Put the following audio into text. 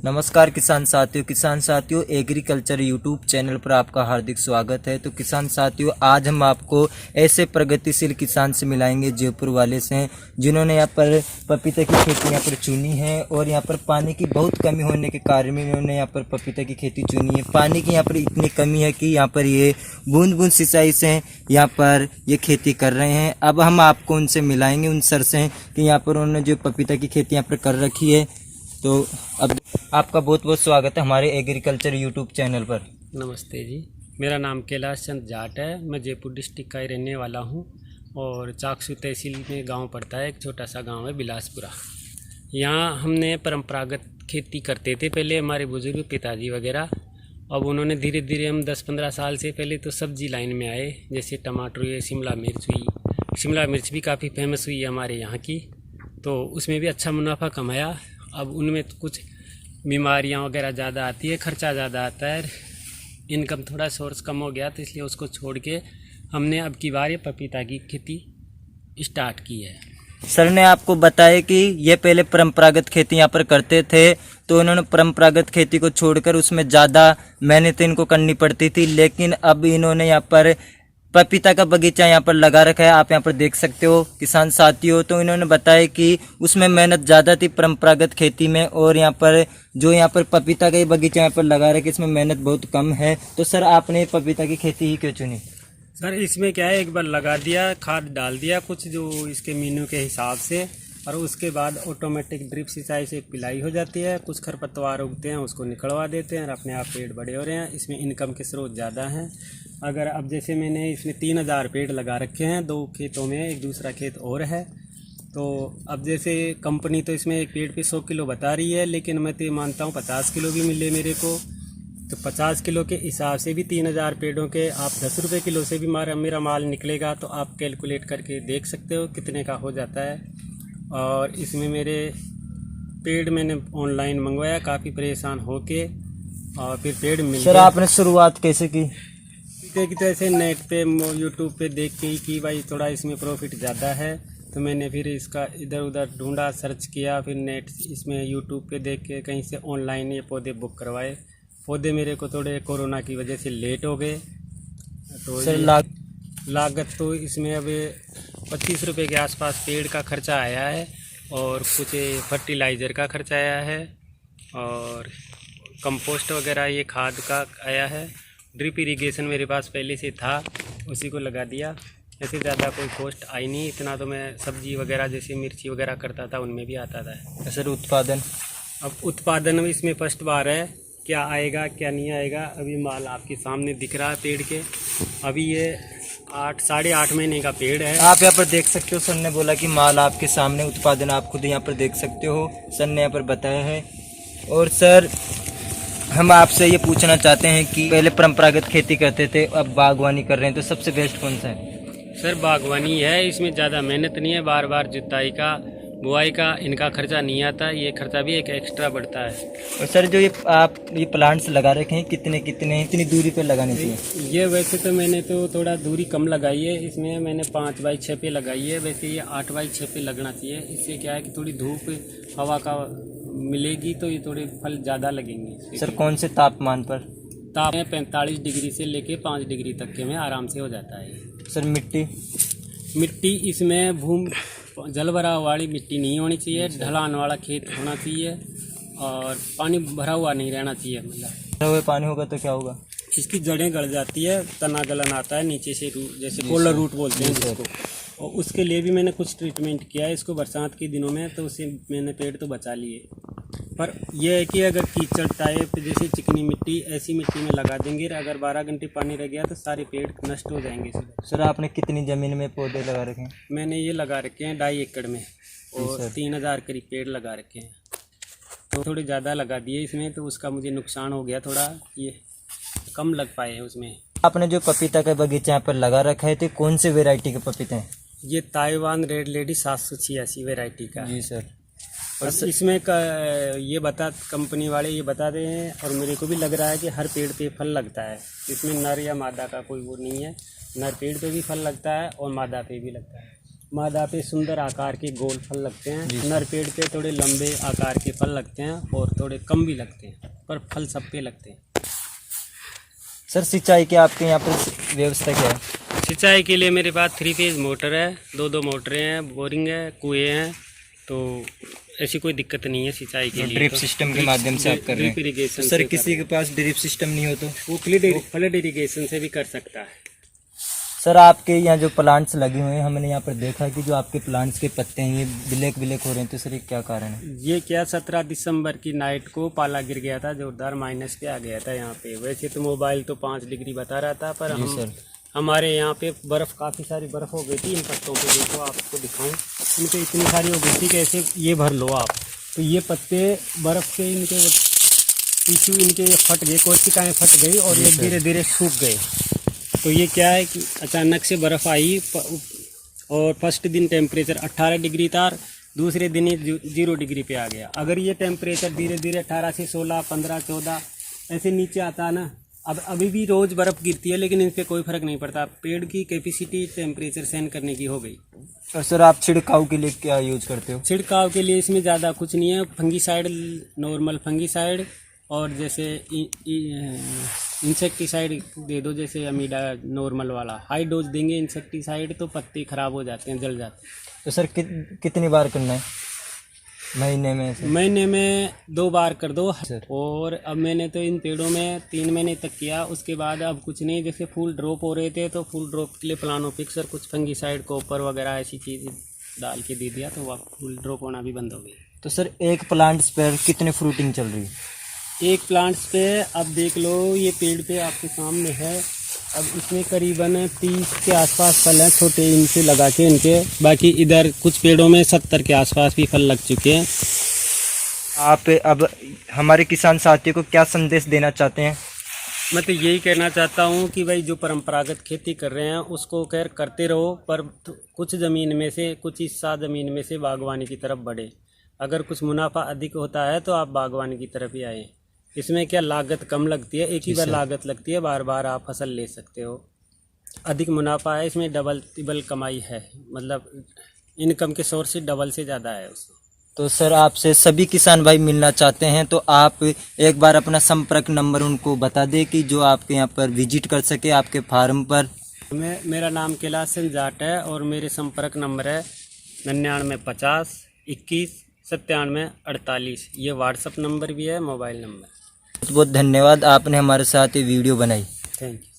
नमस्कार किसान साथियों एग्रीकल्चर यूट्यूब चैनल पर आपका हार्दिक स्वागत है। तो किसान साथियों, आज हम आपको ऐसे प्रगतिशील किसान से मिलाएंगे जयपुर वाले से, जिन्होंने यहाँ पर पपीते की खेती यहाँ पर चुनी है और यहाँ पर पानी की बहुत कमी होने के कारण में इन्होंने यहाँ पर पपीते की खेती चुनी है। पानी की यहाँ पर इतनी कमी है कि यहाँ पर ये बूंद बूंद सिंचाई से यहाँ पर ये खेती कर रहे हैं। अब हम आपको उनसे मिलाएंगे, उन सर से, कि यहाँ पर उन्होंने जो पपीता की खेती यहाँ पर कर रखी है। तो अब आपका बहुत बहुत स्वागत है हमारे एग्रीकल्चर यूट्यूब चैनल पर। नमस्ते जी, मेरा नाम कैलाश चंद जाट है। मैं जयपुर डिस्ट्रिक्ट का ही रहने वाला हूं और चाकसू तहसील में गांव पड़ता है, एक छोटा सा गांव है बिलासपुरा। यहां हमने परंपरागत खेती करते थे पहले, हमारे बुजुर्ग पिताजी वगैरह। अब उन्होंने धीरे धीरे, हम 10-15 साल से पहले तो सब्जी लाइन में आए, जैसे टमाटर हुए, शिमला मिर्च हुई। शिमला मिर्च भी काफ़ी फेमस हुई है हमारे यहाँ की, तो उसमें भी अच्छा मुनाफा कमाया। अब उनमें तो कुछ बीमारियां वगैरह ज़्यादा आती है, खर्चा ज़्यादा आता है, इनकम थोड़ा सोर्स कम हो गया, तो इसलिए उसको छोड़ के हमने अब की बार ये पपीता की खेती स्टार्ट की है। सर ने आपको बताया कि ये पहले परंपरागत खेती यहाँ पर करते थे, तो उन्होंने परंपरागत खेती को छोड़कर उसमें ज़्यादा मेहनत इनको करनी पड़ती थी, लेकिन अब इन्होंने यहाँ पर पपीता का बगीचा यहाँ पर लगा रखा है। आप यहाँ पर देख सकते हो किसान साथियों। तो इन्होंने बताया कि उसमें मेहनत ज़्यादा थी परंपरागत खेती में, और यहाँ पर पपीता का ये बगीचा यहाँ पर लगा रखा है, इसमें मेहनत बहुत कम है। तो सर, आपने पपीता की खेती ही क्यों चुनी? सर, इसमें क्या है, एक बार लगा दिया, खाद डाल दिया कुछ जो इसके मीनू के हिसाब से, और उसके बाद ऑटोमेटिक ड्रिप सिंचाई से पिलाई हो जाती है। कुछ खरपतवार उगते हैं, उसको निकलवा देते हैं और अपने आप पेड़ बड़े हो रहे हैं। इसमें इनकम के स्रोत ज़्यादा हैं। अगर अब जैसे मैंने इसमें 3000 पेड़ लगा रखे हैं, 2 खेतों में, एक दूसरा खेत और है। तो अब जैसे कंपनी तो इसमें एक पेड़ पे 100 किलो बता रही है, लेकिन मैं तो मानता हूँ 50 किलो भी मिले मेरे को। तो 50 किलो के हिसाब से भी 3000 पेड़ों के आप 10 रुपये किलो से भी मेरा माल निकलेगा, तो आप कैलकुलेट करके देख सकते हो कितने का हो जाता है। और इसमें मेरे पेड़ मैंने ऑनलाइन मंगवाया, काफ़ी परेशान होके, और फिर पेड़ मिल सर, आपने शुरुआत कैसे की? की तो ऐसे नेट पे, यूट्यूब पे देख के ही कि भाई थोड़ा इसमें प्रॉफिट ज़्यादा है, तो मैंने फिर इसका इधर उधर ढूंढा, सर्च किया, फिर नेट इसमें यूट्यूब पे देख के कहीं से ऑनलाइन ये पौधे बुक करवाए। पौधे मेरे को थोड़े कोरोना की वजह से लेट हो गए, तो सर लागत तो इसमें अब 25 रुपये के आसपास पेड़ का खर्चा आया है, और कुछ फर्टिलाइज़र का खर्चा आया है, और कंपोस्ट वगैरह ये खाद का आया है। ड्रिप इरिगेशन मेरे पास पहले से था, उसी को लगा दिया। ऐसे ज़्यादा कोई कॉस्ट आई नहीं। इतना तो मैं सब्जी वगैरह जैसे मिर्ची वगैरह करता था, उनमें भी आता था। सर, उत्पादन? अब उत्पादन में इसमें फर्स्ट बार है, क्या आएगा क्या नहीं आएगा। अभी माल आपके सामने दिख रहा है पेड़ के। अभी ये 8-8.5 महीने का पेड़ है। आप यहाँ पर देख सकते हो, सर ने बोला कि माल आपके सामने, उत्पादन आप खुद यहाँ पर देख सकते हो, सर ने यहाँ पर बताया है। और सर, हम आपसे ये पूछना चाहते हैं कि पहले परंपरागत खेती करते थे, अब बागवानी कर रहे हैं, तो सबसे बेस्ट कौन सा है? सर, बागवानी है, इसमें ज़्यादा मेहनत नहीं है, बार बार जुताई का, बुआई का इनका खर्चा नहीं आता, ये खर्चा भी एक एक्स्ट्रा बढ़ता है। और सर, जो ये प्लांट्स लगा रखे हैं, कितनी दूरी पे लगाने चाहिए? ये वैसे तो मैंने तो थोड़ा दूरी कम लगाई है, इसमें मैंने 5x6 पे लगाई है। वैसे ये 8x6 पे लगना चाहिए। इससे क्या है कि थोड़ी धूप हवा का मिलेगी, तो ये थोड़े फल ज़्यादा लगेंगे। सर, कौन से तापमान पर? 45 डिग्री से लेके 5 डिग्री तक के में आराम से हो जाता है। सर, मिट्टी इसमें जल भरा वाली मिट्टी नहीं होनी चाहिए, ढलान वाला खेत होना चाहिए, और पानी भरा हुआ नहीं रहना चाहिए। मतलब भरा हुआ पानी होगा तो क्या होगा? इसकी जड़ें गड़ जाती है, तना गलन आता है नीचे से, जैसे कोलर रूट बोलते हैं जिसको। और उसके लिए भी मैंने कुछ ट्रीटमेंट किया है इसको बरसात के दिनों में, तो उससे मैंने पेड़ तो बचा लिए। पर यह है कि अगर कीचड़ टाइप जैसे चिकनी मिट्टी, ऐसी मिट्टी में लगा देंगे, अगर 12 घंटे पानी रह गया तो सारे पेड़ नष्ट हो जाएंगे। सर, आपने कितनी ज़मीन में पौधे लगा रखे हैं? मैंने ये लगा रखे हैं 2.5 एकड़ में, और 3000 करीब पेड़ लगा रखे हैं। तो थोड़े ज़्यादा लगा दिए इसमें, तो उसका मुझे नुकसान हो गया थोड़ा, ये कम लग पाए हैं उसमें। आपने जो पपीता का बगीचा यहाँ पर लगा रखा है, तो कौन से वेराइटी के पपीते हैं? ये ताइवान रेड लेडी 786 वेराइटी का। जी सर। और इसमें ये कंपनी वाले ये बता रहे हैं, और मेरे को भी लग रहा है कि हर पेड़ पे फल लगता है। इसमें नर या मादा का कोई वो नहीं है, नर पेड़ पे भी फल लगता है और मादा पे भी लगता है। मादा पे सुंदर आकार के गोल फल लगते हैं, नर पेड़ पे थोड़े लंबे आकार के फल लगते हैं और थोड़े कम भी लगते हैं, पर फल सब पे लगते हैं। सर सिंचाई के आपके यहाँ पर व्यवस्था क्या है? सिंचाई के लिए मेरे पास 3 फेज मोटर है, 2 मोटरें हैं, बोरिंग है, कुएँ हैं, तो ऐसी कोई दिक्कत नहीं है सिंचाई के लिए। ड्रिप तो सिस्टम के माध्यम से आप कर रहे हैं। इरीगेशन तो सर किसी के पास ड्रिप सिस्टम नहीं हो तो वो फ्लड इरीगेशन से भी कर सकता है। सर आपके यहाँ जो प्लांट्स लगे हुए हैं, हमने यहाँ पर देखा कि जो आपके प्लांट्स के पत्ते हैं ये ब्लैक ब्लैक हो रहे हैं, तो सर ये क्या कारण है? ये क्या 17 दिसंबर की नाइट को पाला गिर गया था, जोरदार माइनस पे आ गया था यहाँ पे। वैसे तो मोबाइल तो 5 डिग्री बता रहा था, पर हमारे यहाँ पे बर्फ़, काफ़ी सारी बर्फ़ हो गई थी। इन पत्तों पे देखो, आपको दिखाऊं, इनके इतनी सारी हो गई थी कि ऐसे ये भर लो आप, तो ये पत्ते बर्फ़ के इनके टिश्यू इनके फट गए, कोशिकाएँ फट गई और ये धीरे धीरे सूख गए। तो ये क्या है कि अचानक से बर्फ़ आई और फर्स्ट दिन टेम्परेचर 18 डिग्री था, दूसरे दिन ही 0 डिग्री पे आ गया। अगर ये टेम्परेचर धीरे धीरे 18 से 16, 15, 14 ऐसे नीचे आता है ना, अब अभी भी रोज़ बर्फ़ गिरती है लेकिन इन पर कोई फ़र्क नहीं पड़ता। पेड़ की कैपेसिटी टेम्परेचर सहन करने की हो गई। और सर आप छिड़काव के लिए क्या यूज करते हो? छिड़काव के लिए इसमें ज़्यादा कुछ नहीं है, फंगीसाइड, नॉर्मल फंगीसाइड, और जैसे इंसेक्टिसाइड दे दो, जैसे अमीडा नॉर्मल वाला। हाई डोज देंगे इंसेक्टिसाइड तो पत्ते ख़राब हो जाते हैं, जल जाते हैं। तो सर कितनी बार करना है महीने में? महीने में 2 बार कर दो सर। और अब मैंने तो इन पेड़ों में 3 महीने तक किया, उसके बाद अब कुछ नहीं। जैसे फूल ड्रॉप हो रहे थे तो फूल ड्रॉप के लिए प्लानोफिक्स और कुछ फंगीसाइड, कॉपर वगैरह ऐसी चीज़ डाल के दे दिया, तो वह फूल ड्रॉप होना भी बंद हो गया। तो सर एक प्लांट्स पर कितने फ्रूटिंग चल रही है? एक प्लांट्स पे अब देख लो, ये पेड़ पे आपके सामने है, अब इसमें करीबन 30 के आसपास फल हैं छोटे, इनसे लगा के इनके। बाकी इधर कुछ पेड़ों में 70 के आसपास भी फल लग चुके हैं। आप अब हमारे किसान साथियों को क्या संदेश देना चाहते हैं? मैं तो यही कहना चाहता हूँ कि भाई जो परंपरागत खेती कर रहे हैं उसको खैर करते रहो, पर कुछ ज़मीन में से, कुछ हिस्सा ज़मीन में से बागवानी की तरफ बढ़े। अगर कुछ मुनाफा अधिक होता है तो आप बागवानी की तरफ ही आए। इसमें क्या लागत कम लगती है, एक ही बार लागत लगती है, बार बार आप फसल ले सकते हो। अधिक मुनाफा है इसमें, डबल ट्रिपल कमाई है, मतलब इनकम के सोर्स से डबल से ज़्यादा है उसमें। तो सर आपसे सभी किसान भाई मिलना चाहते हैं तो आप एक बार अपना संपर्क नंबर उनको बता दें कि जो आपके यहाँ पर विजिट कर सके आपके फार्म पर। मेरा नाम कैलाश सिंह जाट है और मेरे संपर्क नंबर है 9950 21 97 48। ये व्हाट्सअप नंबर भी है, मोबाइल नंबर। बहुत बहुत धन्यवाद, आपने हमारे साथ ये वीडियो बनाई। Thank you.